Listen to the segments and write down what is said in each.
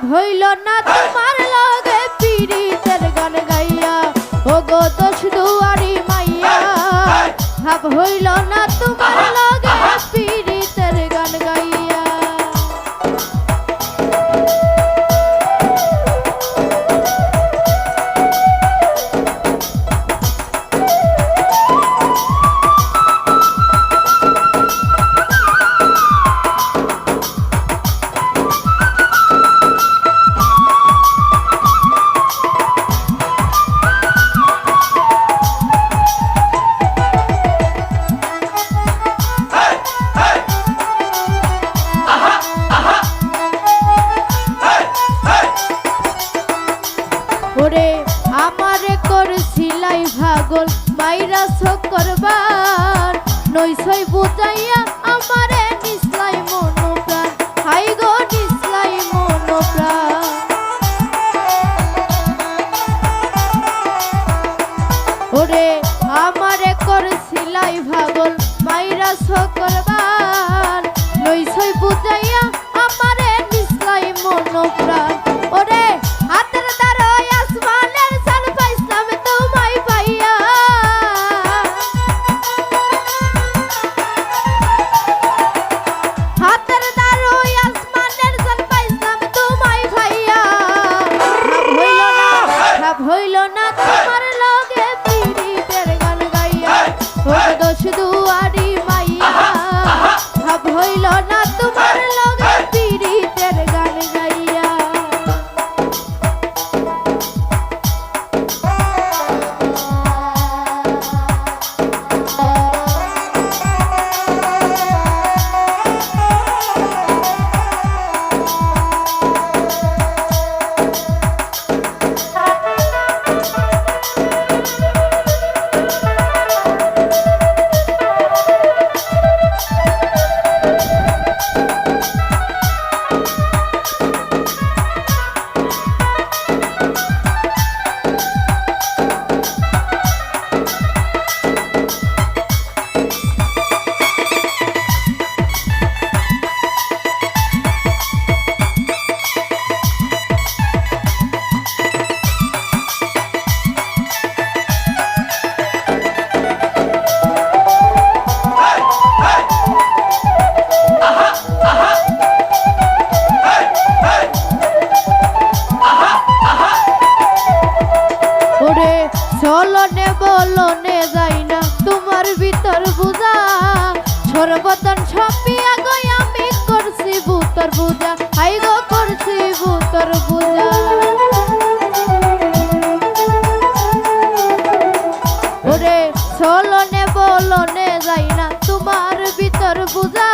হইল না তোমার লগে পীড়িতের গান গাইয়া ও গো দোষ দুয়ারি মাইয়া ভাব হইল না তোমার লগে পীড়িতের গান গাইয়া ওরে আমারে করছিলাই ভাগল মাইরা করবার নইছই বুঝাইয়া আমারে নিসলাই মনোপ্রাণ হাই গো নিসলাই মনোপ্রাণ ওরে আমারে করছিলাই ভাগল মাইরা করবার নইছই বুঝাইয়া আমারে নিসলাই মনোপ্রাণ ওরে হাতের হইল না তোমার লগে পীড়িতের গান গাইয়া ও দোষ দুয়ারি মাইয়া ভাব হইল না তোমার লগে পীড়িতের গান গাইয়া চলনে বলনে যাই না তোমার ভিতর বুঝা সর্বতন ছপিয়া গই আমি করছি ভূতর বুঝা হাই গো করছি ভূতর বুঝা ওরে চলনে বলনে যাই না তোমার ভিতর বুঝা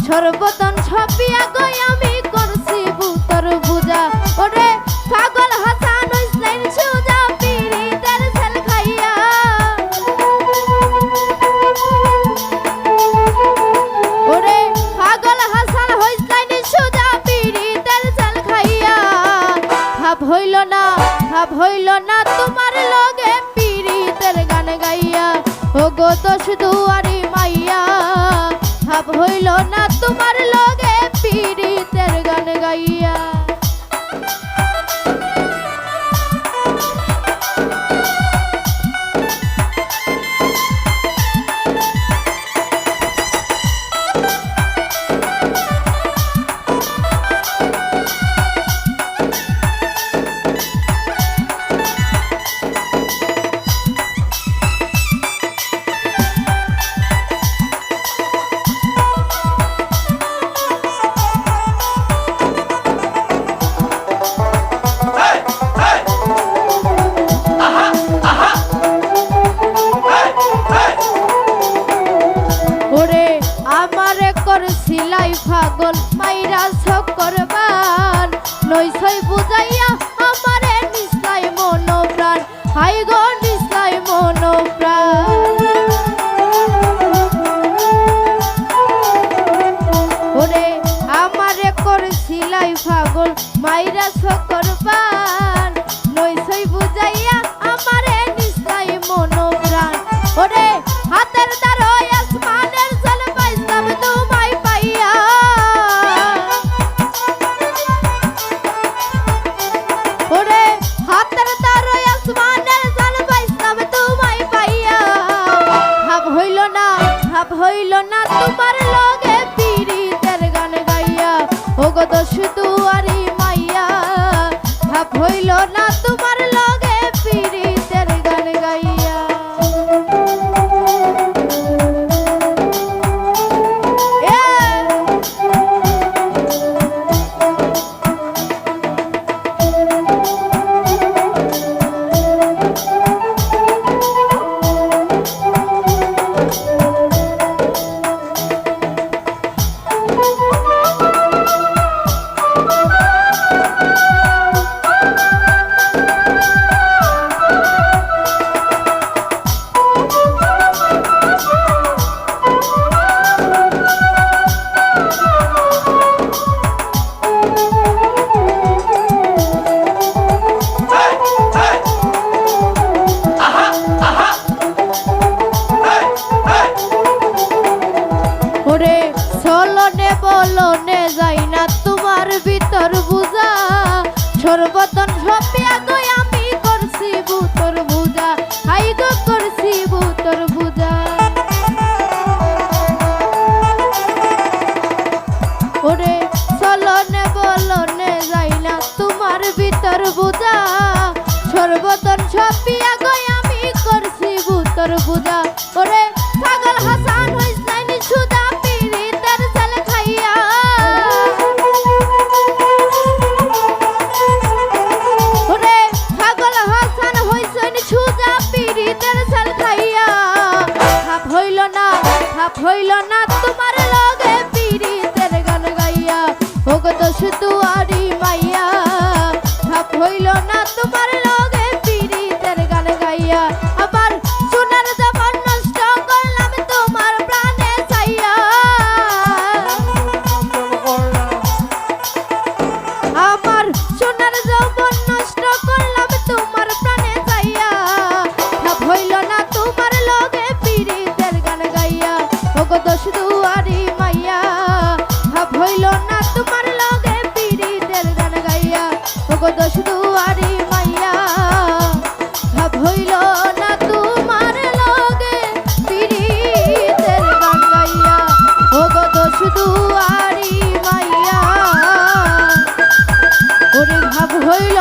সর্বতন ছপিয়া গই আমি করছি ভূতর বুঝা ওরে পাগল হাসান হইসলেন সুজা ভাব হইল না তোমার লগে পীড়িতের গান গাইয়া ও গো দোষ দুয়ারি মাইয়া ভাব হইল না তোমার লগে পীড়িতের গান গাইয়া করছিলাই পাগল মাইরা করবার নইছই বুঝাইয়া আমারে নিসলাই মনোপ্রাণ হাই গো নিসলাই মনোপ্রাণ ওরে আমারে করছিলাই পাগল মাইরা করবার নইছই বুঝাইয়া আমারে নিসলাই মনোপ্রাণ ওরে হাতের দ্বারা আসমানের জল পাইলাম তোমায় পাইয়া ওরে চলনে বলনে যাই না তোমার ভিতর বুঝা সর্বতন সপিয়া গো আমি করছি বুতর বুঝা হাই গো করছি বুতর বুঝা ওরে চলনে বলনে যাই না তোমার ভিতর বুঝা সর্বতন সপিয়া গো আমি করছি বুতর বুঝা ওরে পাগল হাসান হইস নাইনি সুদা পীড়িতের ছেল খাইয়া ওরে পাগল হাসান হইস নাইনি সুদা পীড়িতের ছেল খাইয়া হাপ হইল না তোমার লগে পীড়িতের গান গাইয়া ওগো দোষ দুয়ারি মাইয়া হাপ হইল না তোমার লগে পীড়িতের গান গাইয়া আবার সোনার জবান নষ্ট করলাম তোমার প্রাণে চাইয়া আমার সোনার জবান নষ্ট করলাম তোমার প্রাণে চাইয়া ভাব হইল না তোমার লগে পীড়িতের গান গাইয়া ওগো দোষ দুয়ারি মাইয়া ভাব হইল না তোমার লগে পীড়িতের গান গাইয়া ওগো দোষ দুয়ারি মাইয়া ভাব হইল না তোমার লগে পীড়িতের গান গাইয়া ওগো দোষ দুয়ারি মাইয়া ওরে ভাব হইল